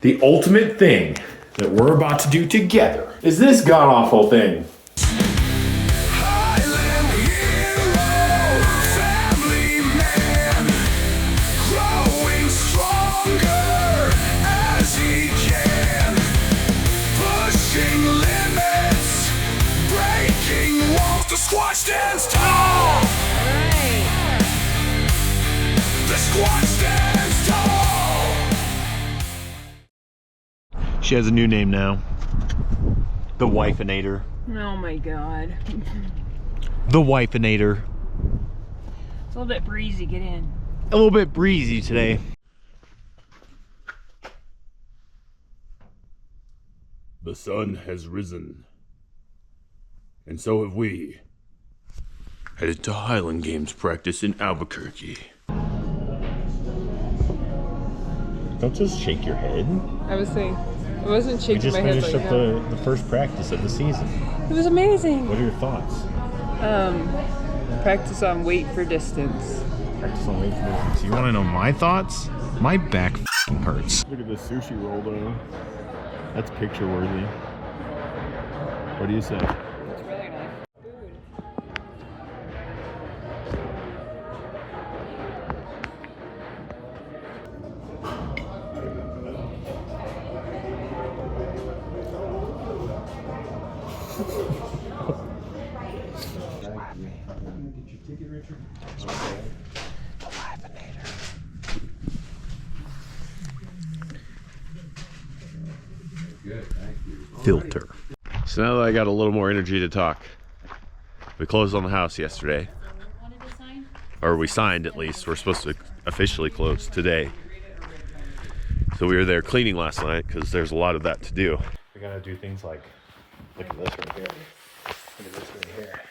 The ultimate thing that we're about to do together is this god-awful thing. Highland hero, family man, growing stronger as he can, pushing limits, breaking walls. The squad stands tall. The squad stands tall. She has a new name now. The Wifeinator. Oh my god. The Wifeinator. It's a little bit breezy, get in. A little bit breezy today. The sun has risen, and so have we. Headed to Highland Games practice in Albuquerque. Don't just shake your head. I was saying, I wasn't We shaking just my head finished like up that. the first practice of the season. It was amazing. What are your thoughts? Practice on weight for distance. Practice on weight for distance. You want to know my thoughts? My back f***ing hurts. Look at this sushi roll though. That's picture worthy. What do you say? It's really nice. Filter. So now that I got a little more energy to talk, we closed on the house yesterday. Or we signed at least. We're supposed to officially close today. So we were there cleaning last night because there's a lot of that to do. We're gonna do things like, look at this right here. Look at this right here.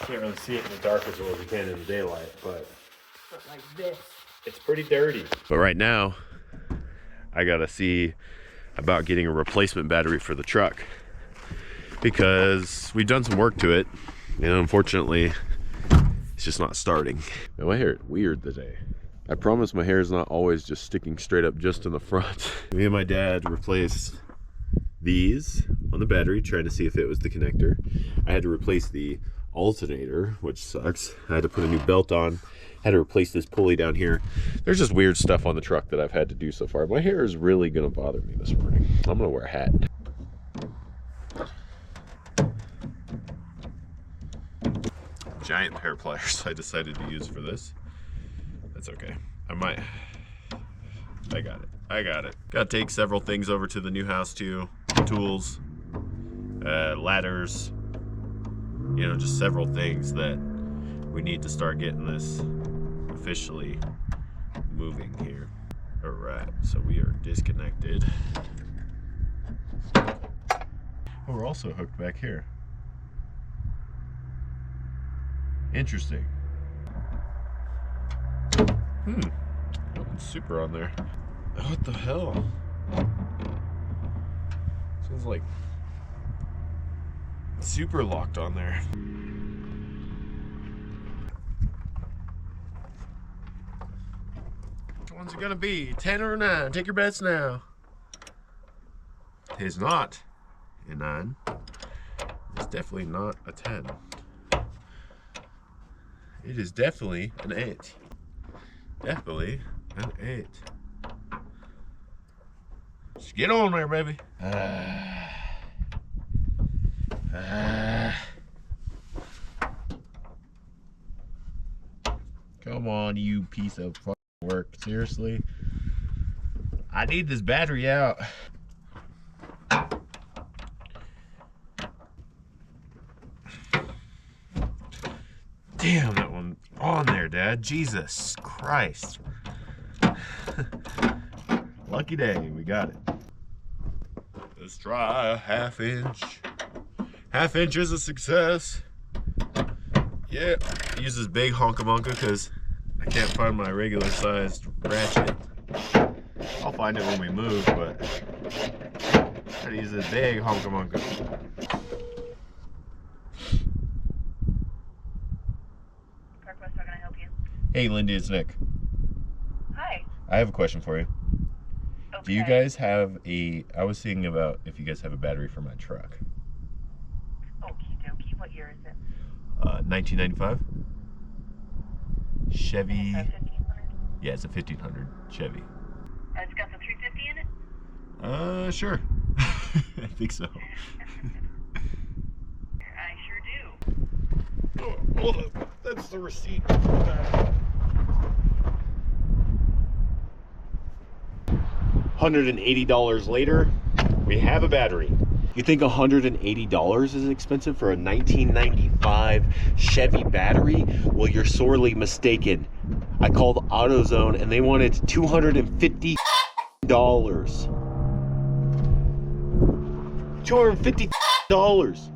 Can't really see it in the dark as well as you can in the daylight, but Like this. it's pretty dirty. But right now, I gotta see about getting a replacement battery for the truck because we've done some work to it, and unfortunately, it's just not starting. Now my hair is weird today. I promise my hair is not always just sticking straight up just in the front. Me and my dad replaced these on the battery, trying to see if it was the connector. I had to replace the alternator, which sucks. I had to put a new belt on. Had to replace this pulley down here. There's just weird stuff on the truck that I've had to do so far. My hair is really gonna bother me this morning. I'm gonna wear a hat. Giant hair pliers I decided to use for this. That's okay. I got it. Gotta take several things over to the new house too. Tools, ladders, you know, just several things that we need to start getting this officially moving here. All right, so we are disconnected. Oh, we're also hooked back here. Interesting. Nothing super on there. What the hell? Sounds like super locked on there. Which one's it gonna be? 10 or a 9? Take your bets now. It's not a 9. It's definitely not a 10. It is definitely an 8. Definitely an 8. Just get on there, baby. Come on, you piece of fucking work. Seriously? I need this battery out. Damn, that one on there, Dad. Jesus Christ. Lucky day, we got it. Let's try a half inch. Half inch is a success. Yeah, I use this big honka-monka because I can't find my regular sized ratchet. I'll find it when we move, but I gotta use this big honka-monka. Parkwest, how can I help you? Hey, Lindy, it's Nick. Hi. I have a question for you. Do you guys have I was thinking about if you guys have a battery for my truck. Okie dokie. What year is it? 1995. Chevy. Is that 1500? Yeah, it's a 1500 Chevy. It's got the 350 in it? Sure. I think so. I sure do. Oh, hold up. That's the receipt. $180 later, we have a battery. You think $180 is expensive for a 1995 Chevy battery? Well, you're sorely mistaken. I called AutoZone and they wanted $250. $250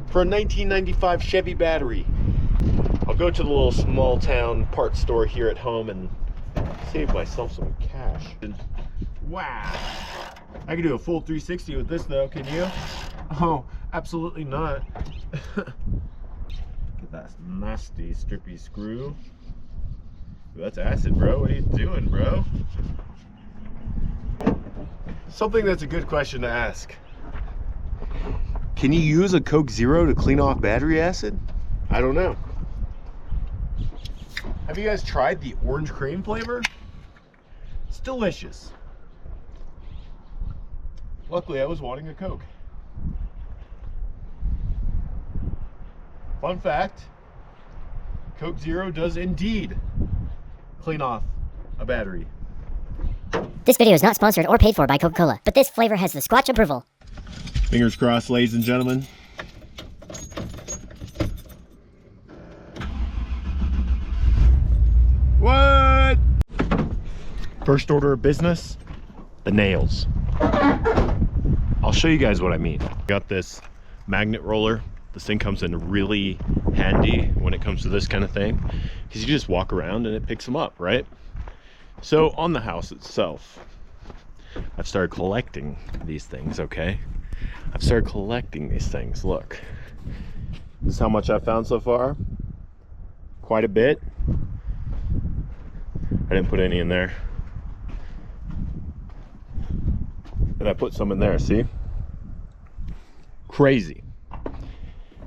for a 1995 Chevy battery. I'll go to the little small town parts store here at home and save myself some cash. Wow. I can do a full 360 with this though, can you? Oh, absolutely not. Get that nasty strippy screw. Ooh, that's acid, bro. What are you doing, bro? Something that's a good question to ask. Can you use a Coke Zero to clean off battery acid? I don't know. Have you guys tried the orange cream flavor? It's delicious. Luckily, I was wanting a Coke. Fun fact, Coke Zero does indeed clean off a battery. This video is not sponsored or paid for by Coca-Cola, but this flavor has the Squatch approval. Fingers crossed, ladies and gentlemen. What? First order of business, the nails. I'll show you guys what I mean. Got this magnet roller. This thing comes in really handy when it comes to this kind of thing, because you just walk around and it picks them up, right? So on the house itself, I've started collecting these things, okay? I've started collecting these things. Look, this is how much I've found so far. Quite a bit. I didn't put any in there. And I put some in there, see? Crazy.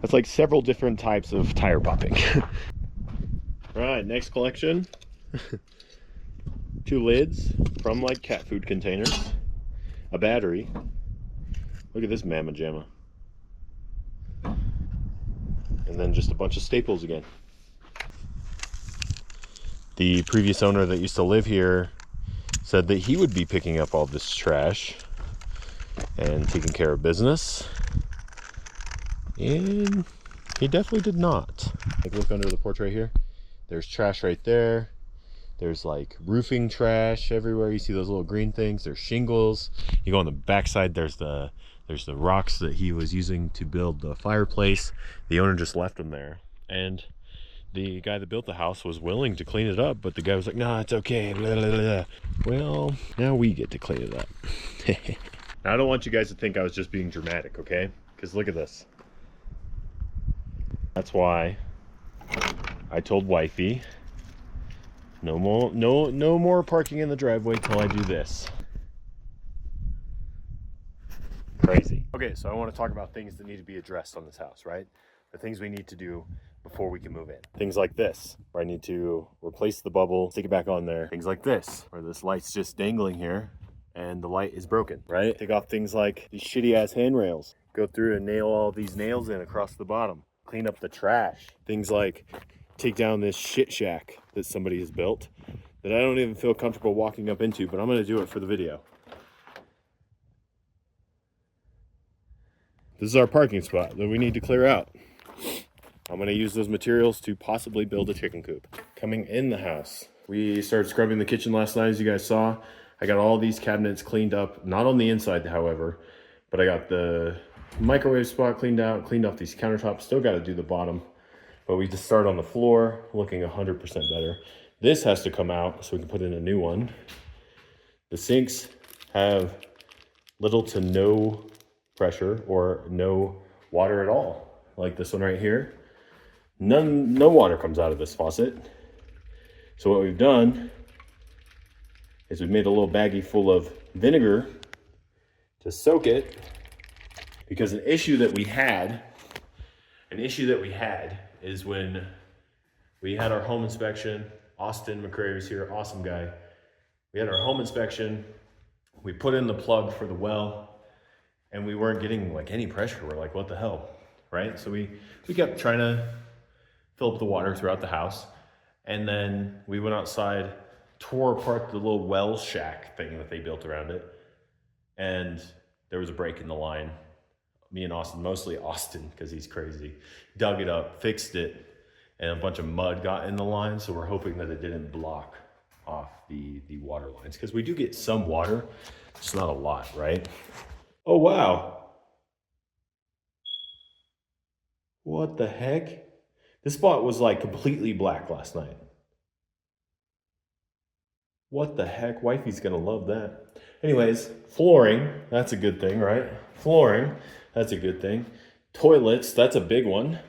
That's like several different types of tire popping. All right, next collection. 2 lids from like cat food containers. A battery. Look at this mamma jamma. And then just a bunch of staples again. The previous owner that used to live here said that he would be picking up all this trash and taking care of business. And he definitely did not. Like, look under the porch right here. There's trash right there. There's like roofing trash everywhere. You see those little green things. There's shingles. You go on the backside, there's the rocks that he was using to build the fireplace. The owner just left them there. And the guy that built the house was willing to clean it up, but the guy was like, "No, it's okay." Blah, blah, blah. Well, now we get to clean it up. Now, I don't want you guys to think I was just being dramatic, okay? Because look at this. That's why I told wifey, no more parking in the driveway till I do this. Crazy. Okay, so I want to talk about things that need to be addressed on this house, right? The things we need to do before we can move in. Things like this, where I need to replace the bubble, stick it back on there. Things like this, where this light's just dangling here and the light is broken, right? Take off things like these shitty ass handrails. Go through and nail all these nails in across the bottom. Clean up the trash. Things like take down this shit shack that somebody has built that I don't even feel comfortable walking up into, but I'm gonna do it for the video. This is our parking spot that we need to clear out. I'm gonna use those materials to possibly build a chicken coop. Coming in the house, we started scrubbing the kitchen last night, as you guys saw. I got all these cabinets cleaned up, not on the inside, however, but I got the microwave spot cleaned out, cleaned off these countertops. Still got to do the bottom, but we just started on the floor, looking 100% better. This has to come out so we can put in a new one. The sinks have little to no pressure or no water at all, like this one right here. No water comes out of this faucet. So what we've done is we've made a little baggie full of vinegar to soak it, because an issue that we had is when we had our home inspection. Austin McCrary was here, awesome guy. We had our home inspection. We put in the plug for the well, and we weren't getting like any pressure. We're like, what the hell, right? So we kept trying to fill up the water throughout the house, and then we went outside, tore apart the little well shack thing that they built around it, and there was a break in the line. Me and Austin, mostly Austin, because he's crazy, dug it up, fixed it, and a bunch of mud got in the line, so we're hoping that it didn't block off the water lines, because we do get some water, just not a lot, right? Oh, wow. What the heck? This spot was like completely black last night. What the heck? Wifey's gonna love that. Anyways, flooring, that's a good thing, right? Flooring, that's a good thing. Toilets, that's a big one.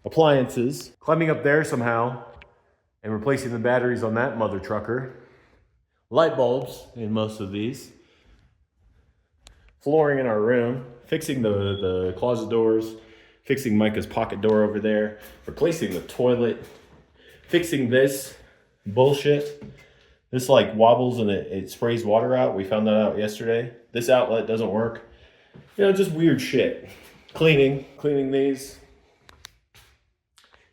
Appliances, climbing up there somehow and replacing the batteries on that mother trucker. Light bulbs in most of these. Flooring in our room, fixing the closet doors, fixing Micah's pocket door over there, replacing the toilet, fixing this bullshit. This like wobbles and it sprays water out. We found that out yesterday. This outlet doesn't work. You know, just weird shit. Cleaning these.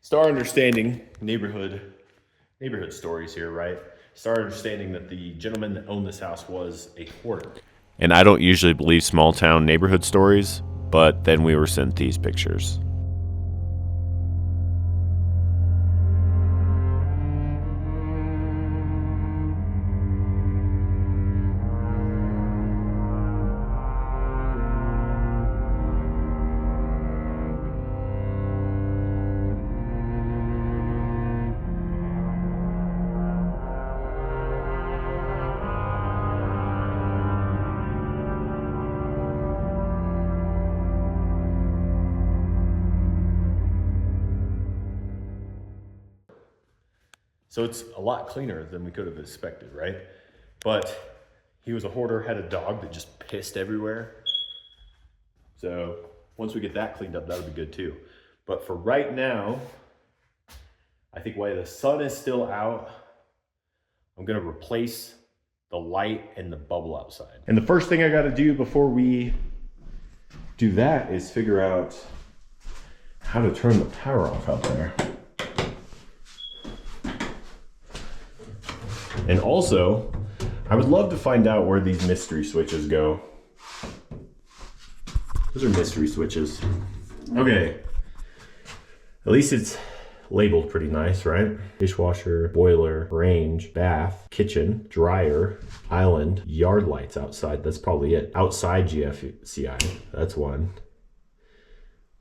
Start understanding neighborhood stories here, right? Start understanding that the gentleman that owned this house was a hoarder. And I don't usually believe small town neighborhood stories, but then we were sent these pictures. So it's a lot cleaner than we could have expected, right? But he was a hoarder, had a dog that just pissed everywhere. So once we get that cleaned up, that'll be good too. But for right now, I think while the sun is still out, I'm gonna replace the light and the bubble outside. And the first thing I gotta do before we do that is figure out how to turn the power off out there. And also, I would love to find out where these mystery switches go. Those are mystery switches. Okay. At least it's labeled pretty nice, right? Dishwasher, boiler, range, bath, kitchen, dryer, island, yard lights outside. That's probably it. Outside GFCI. That's one.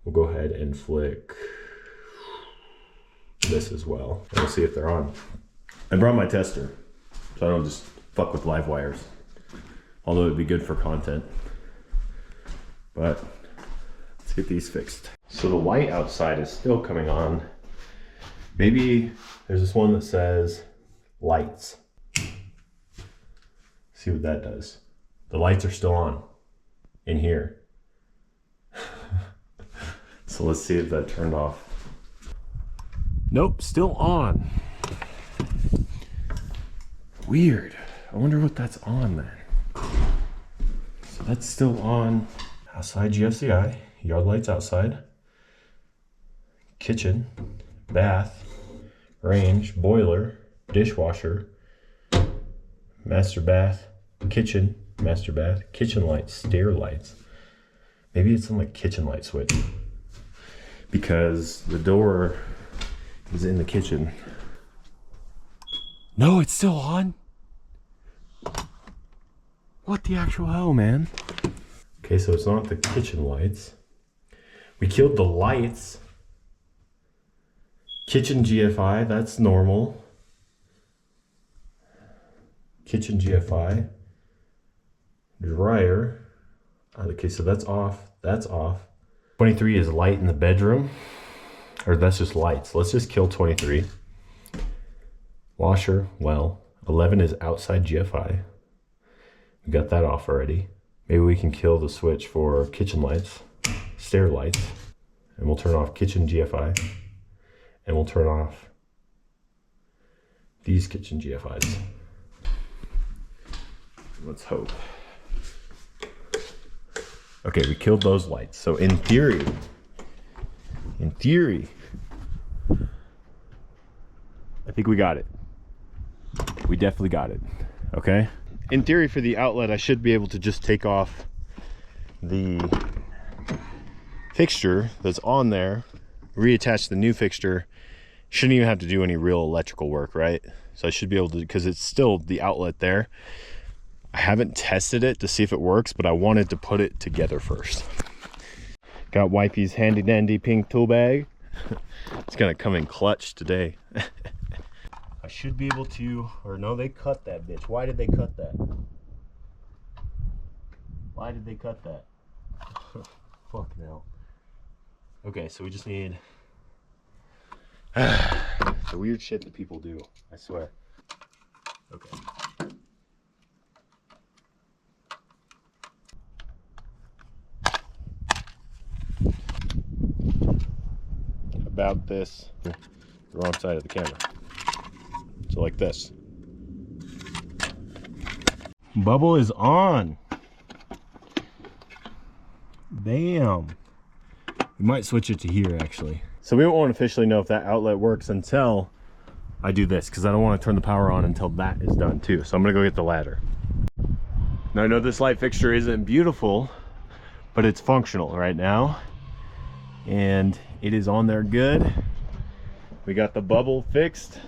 We'll go ahead and flick this as well. And we'll see if they're on. I brought my tester, so I don't just fuck with live wires. Although it'd be good for content. But let's get these fixed. So the light outside is still coming on. Maybe there's this one that says lights. See what that does. The lights are still on in here. So let's see if that turned off. Nope, still on. Weird. I wonder what that's on then. So that's still on. Outside GFCI, yard lights outside. Kitchen, bath, range, boiler, dishwasher, master bath, kitchen, master bath, kitchen lights, stair lights. Maybe it's on the kitchen light switch because the door is in the kitchen. No, it's still on. What the actual hell, man? Okay, so it's not the kitchen lights. We killed the lights. Kitchen GFI, that's normal. Kitchen GFI. Dryer. Okay, so that's off. That's off. 23 is light in the bedroom. Or that's just lights. Let's just kill 23. Washer, well. 11 is outside GFI. We got that off already. Maybe we can kill the switch for kitchen lights, stair lights, and we'll turn off kitchen GFI, and we'll turn off these kitchen GFIs. Let's hope. Okay, we killed those lights. So in theory, I think we got it. We definitely got it, okay? In theory, for the outlet, I should be able to just take off the fixture that's on there, reattach the new fixture. Shouldn't even have to do any real electrical work, right? So I should be able to, because it's still the outlet there. I haven't tested it to see if it works, but I wanted to put it together first. Got wifey's handy dandy pink tool bag. It's gonna come in clutch today. I should be able to, or no, they cut that bitch. Why did they cut that? Why did they cut that? Fuck no. Okay, so we just need the weird shit that people do, I swear. Okay. About this, the wrong side of the camera. So like this. Bubble is on. Bam. We might switch it to here actually. So we won't officially know if that outlet works until I do this, because I don't want to turn the power on until that is done too. So I'm gonna go get the ladder. Now I know this light fixture isn't beautiful, but it's functional right now. And it is on there good. We got the bubble fixed.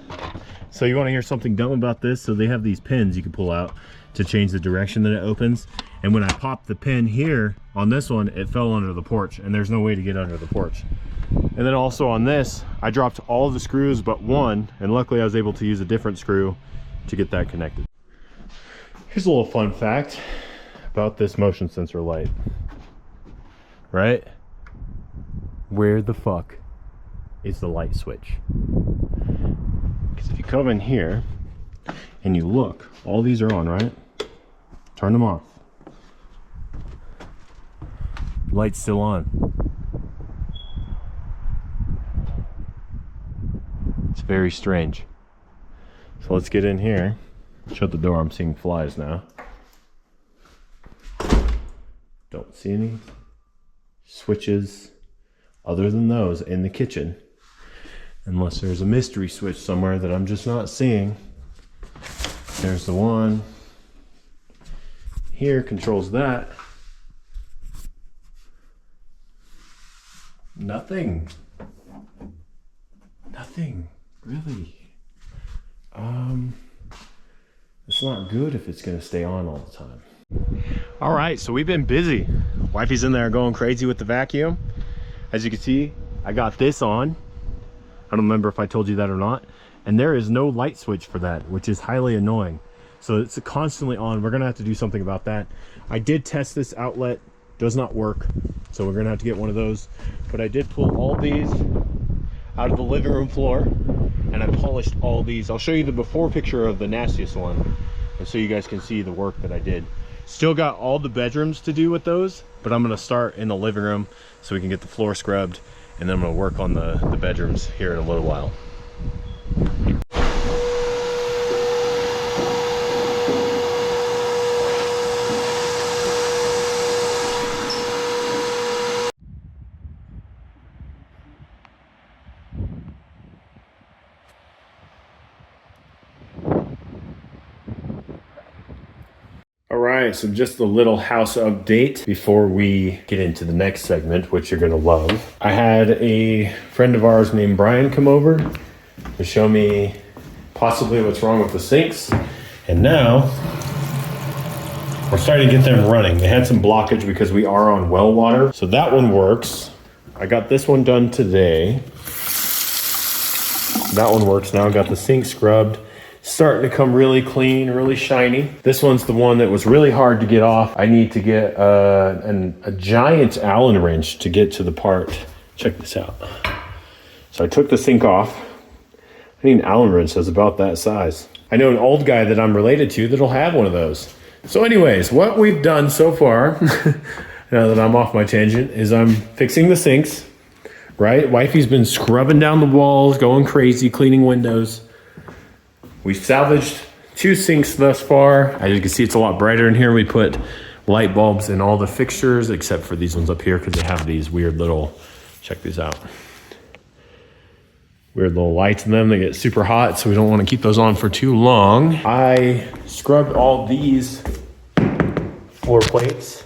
So you want to hear something dumb about this? So they have these pins you can pull out to change the direction that it opens. And when I popped the pin here on this one, it fell under the porch, and there's no way to get under the porch. And then also on this, I dropped all of the screws but one, and luckily I was able to use a different screw to get that connected. Here's a little fun fact about this motion sensor light. Right? Where the fuck is the light switch? Because if you come in here and you look, all these are on, right? Turn them off. Light's still on. It's very strange. So let's get in here. Shut the door, I'm seeing flies now. Don't see any switches other than those in the kitchen, unless there's a mystery switch somewhere that I'm just not seeing. There's the one here, controls that. Nothing really. It's not good if it's gonna stay on all the time. All right, so we've been busy. Wifey's in there going crazy with the vacuum. As you can see, I got this on. I don't remember if I told you that or not. And there is no light switch for that, which is highly annoying. So it's constantly on. We're gonna have to do something about that. I did test this outlet, does not work. So we're gonna have to get one of those. But I did pull all these out of the living room floor, and I polished all these. I'll show you the before picture of the nastiest one, and so you guys can see the work that I did. Still got all the bedrooms to do with those, but I'm gonna start in the living room so we can get the floor scrubbed, and then I'm gonna work on the bedrooms here in a little while. Alright, so just a little house update before we get into the next segment, which you're gonna love. I had a friend of ours named Brian come over to show me possibly what's wrong with the sinks. And now we're starting to get them running. They had some blockage because we are on well water. So that one works. I got this one done today. That one works now. I got the sink scrubbed. Starting to come really clean, really shiny. This one's the one that was really hard to get off. I need to get a giant Allen wrench to get to the part. Check this out. So I took the sink off. I need an Allen wrench that's about that size. I know an old guy that I'm related to that'll have one of those. So anyways, what we've done so far, now that I'm off my tangent, is I'm fixing the sinks, right? Wifey's been scrubbing down the walls, going crazy, cleaning windows. We've salvaged 2 sinks thus far. As you can see, it's a lot brighter in here. We put light bulbs in all the fixtures, except for these ones up here, because they have these weird little, check these out. Weird little lights in them. They get super hot, so we don't want to keep those on for too long. I scrubbed all these floor plates,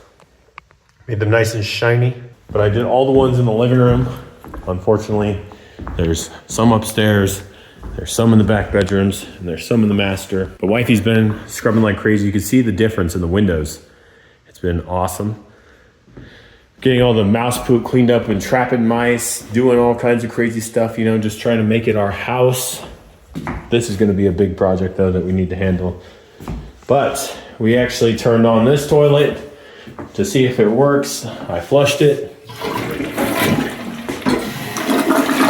made them nice and shiny, but I did all the ones in the living room. Unfortunately, there's some upstairs, there's some in the back bedrooms, and there's some in the master. But wifey's been scrubbing like crazy. You can see the difference in the windows. It's been awesome. Getting all the mouse poop cleaned up and trapping mice, doing all kinds of crazy stuff, you know, just trying to make it our house. This is gonna be a big project though that we need to handle. But we actually turned on this toilet to see if it works. I flushed it.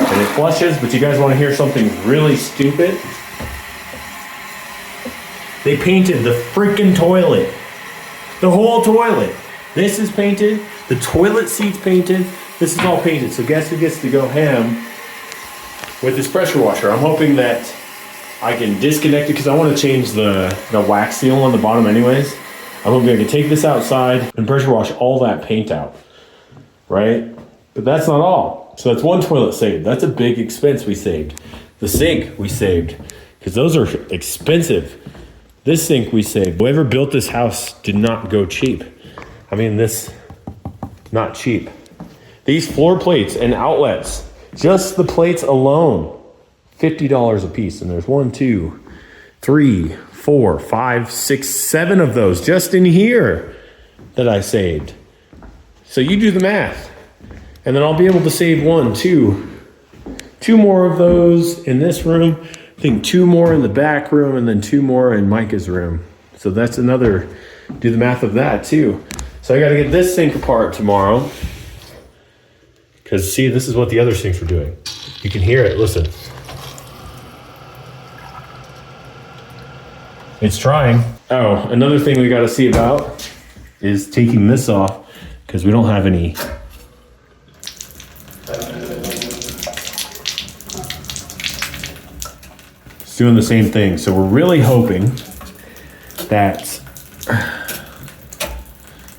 And it flushes, but you guys wanna hear something really stupid? They painted the freaking toilet. The whole toilet. This is painted. The toilet seat's painted. This is all painted. So guess who gets to go ham with this pressure washer? I'm hoping that I can disconnect it because I want to change the wax seal on the bottom anyways. I'm hoping I can take this outside and pressure wash all that paint out, right? But that's not all. So that's one toilet saved. That's a big expense we saved. The sink we saved because those are expensive. This sink we saved. Whoever built this house did not go cheap. I mean, this, not cheap. These floor plates and outlets, just the plates alone, $50 a piece. And there's 1, 2, 3, 4, 5, 6, 7 of those just in here that I saved. So you do the math. And then I'll be able to save 1, 2 more of those in this room. I think 2 more in the back room and then 2 more in Micah's room. So that's another, do the math of that too. So I got to get this sink apart tomorrow. Because see, this is what the other sinks were doing. You can hear it, listen. It's trying. Oh, another thing we got to see about is taking this off because we don't have any. It's doing the same thing. So we're really hoping that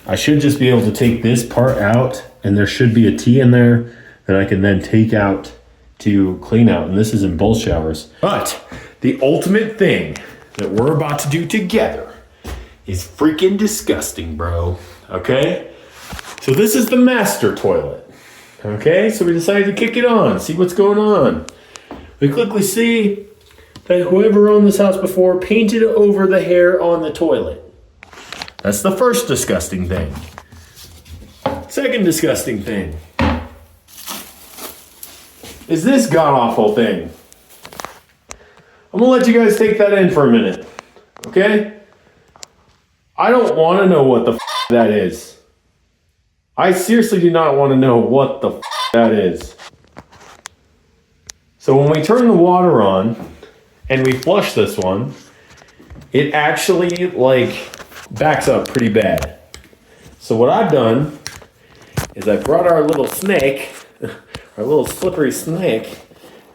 I should just be able to take this part out and there should be a T in there that I can then take out to clean out. And this is in both showers. But the ultimate thing that we're about to do together is freaking disgusting, bro. Okay? So this is the master toilet. Okay? So we decided to kick it on, see what's going on. We quickly see that whoever owned this house before painted over the hair on the toilet. That's the first disgusting thing. Second disgusting thing is this god-awful thing. I'm gonna let you guys take that in for a minute, okay? I don't wanna know what the that is. I seriously do not wanna know what the that is. So when we turn the water on and we flush this one, it actually like backs up pretty bad. So what I've done is I brought our little snake, our little slippery snake,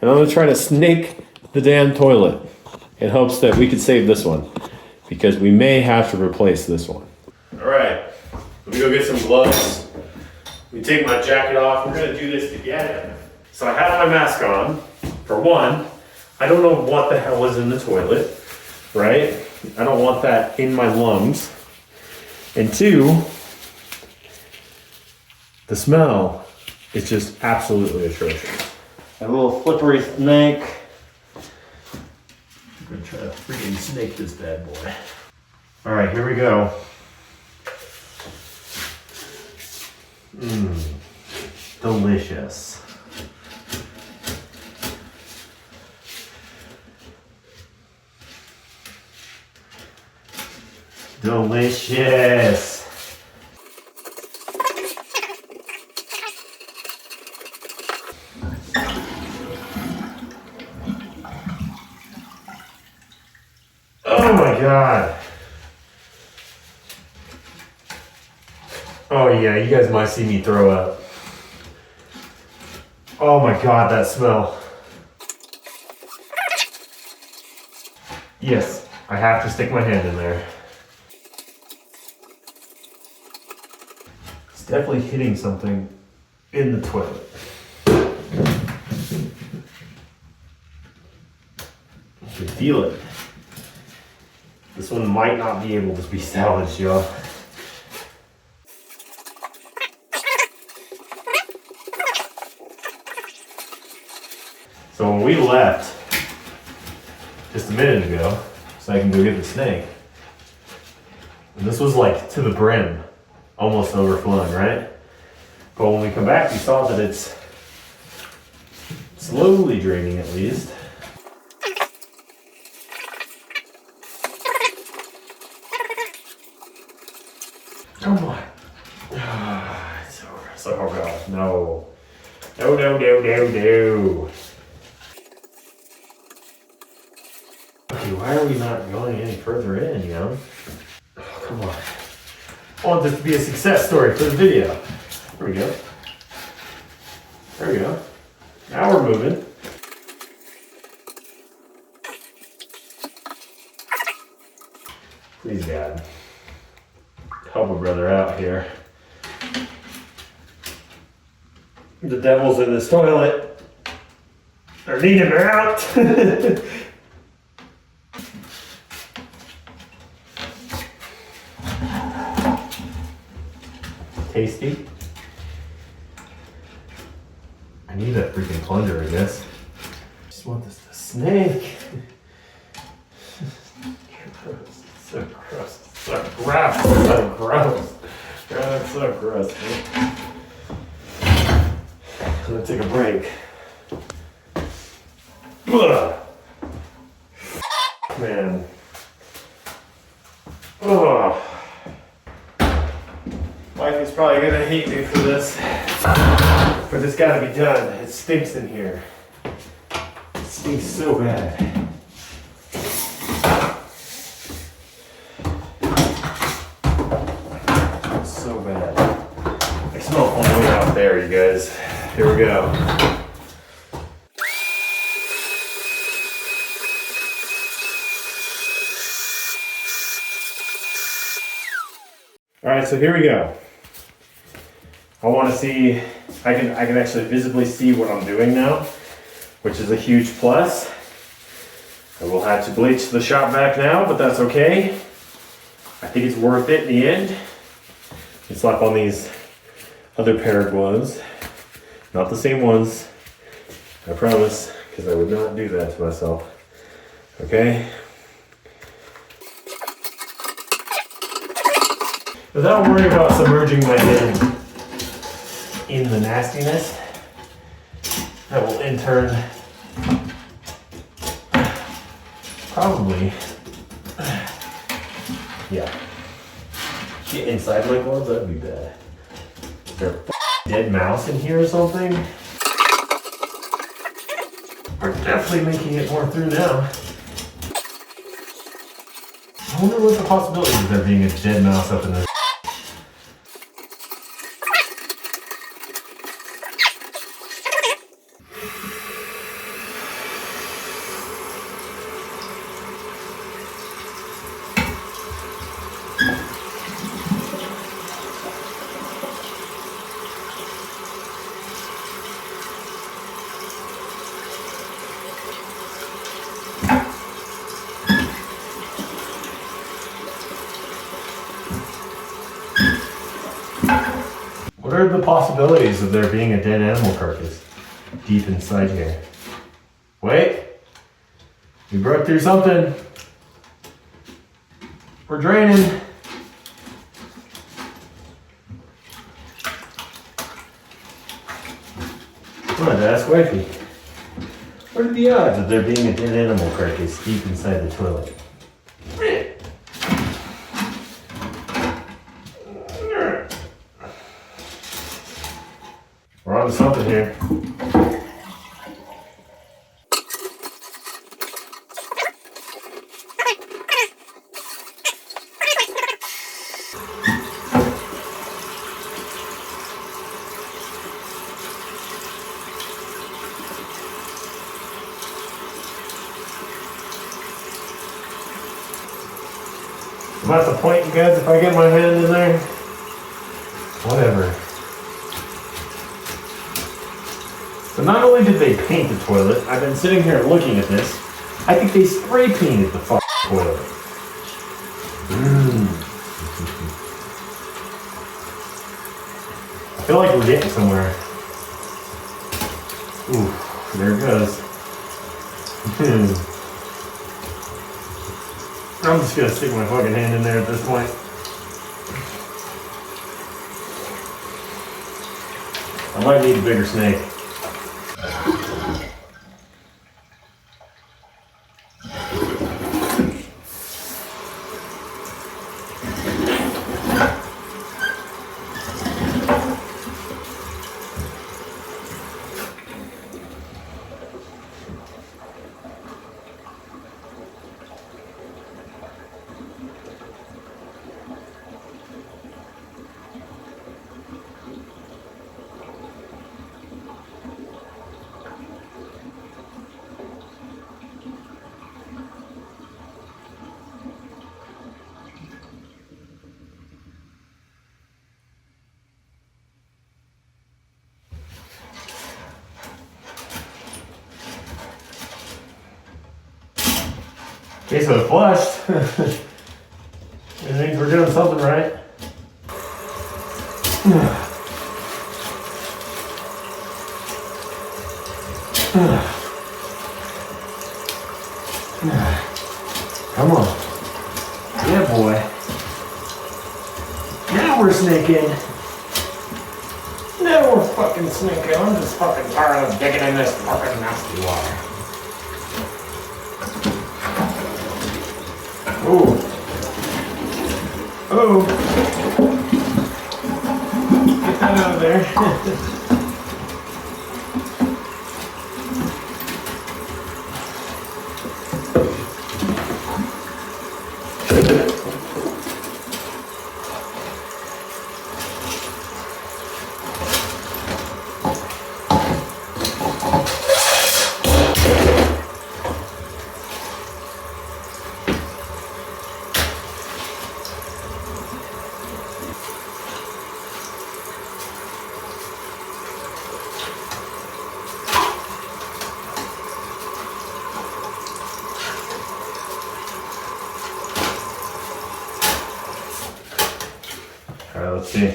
and I'm gonna try to snake the damn toilet in hopes that we could save this one because we may have to replace this one. All right, let me go get some gloves. Let me take my jacket off. We're gonna do this together. So I have my mask on. For one, I don't know what the hell is in the toilet, right? I don't want that in my lungs. And 2, the smell is just absolutely atrocious. A little slippery snake. I'm gonna try to freaking snake this bad boy. All right, here we go. Delicious. Delicious. Oh my God. Oh yeah, you guys might see me throw up. Oh my god, that smell. Yes, I have to stick my hand in there. It's definitely hitting something in the toilet. You can feel it. This one might not be able to be salvaged, y'all. So when we left just a minute ago, so I can go get the snake, and this was like to the brim, almost overflowing, right? But when we come back, we saw that it's slowly draining at least. Come on. It's so gross. Oh god, no. No, no, no, no, no. Okay, why are we not going any further in, you know? Oh, come on. I want this to be a success story for the video. There we go. There we go. Now we're moving. Please, God. Help a brother out here. The devil's in this toilet. I need him out. Tasty. I need that freaking plunger, I guess. I just want this to snake. Gross. So gross. So gross. So gross. God, that's so gross. Man. I'm gonna take a break. Ugh. Man. Ugh. Wife is probably gonna hate me for this, but it's gotta be done. It stinks in here. It stinks so bad. It's so bad. I smell it all the way out there, you guys. Here we go. All right, so here we go. I want to see, I can actually visibly see what I'm doing now, which is a huge plus. I will have to bleach the shop vac now, but that's okay. I think it's worth it in the end. You slap on these other pair of gloves, not the same ones, I promise, because I would not do that to myself. Okay? Without worrying about submerging my hand in the nastiness, that will in turn probably, yeah, get inside my gloves, that'd be bad. Is there a dead mouse in here or something? We're definitely making it more through now. I wonder what the possibility of there being a dead mouse up in this. What are the possibilities of there being a dead animal carcass deep inside here? Wait, we broke through something. We're draining. I'm gonna ask Wifey. What are the odds of there being a dead animal carcass deep inside the toilet? We're on to something here. I'm at the point, you guys, if I get my hand in there, whatever. So not only did they paint the toilet, I've been sitting here looking at this. I think they spray painted the fucking toilet. I feel like we're getting somewhere. Ooh, there it goes. I'm just gonna stick my fucking hand in there at this point. I might need a bigger snake. Okay, so it flushed. I think we're doing something right. Come on. Yeah, boy. Now we're snaking. Now we're fucking snaking. I'm just fucking tired of digging in this fucking nasty water. Oh. Oh. Get that out of there. All right, let's see.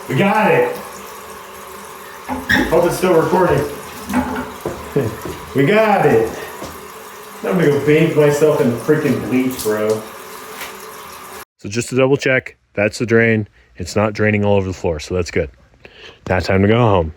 We got it. Hope it's still recording. We got it. I'm gonna go bathe myself in freaking bleach, bro. So just to double check, that's the drain. It's not draining all over the floor, so that's good. Now time to go home.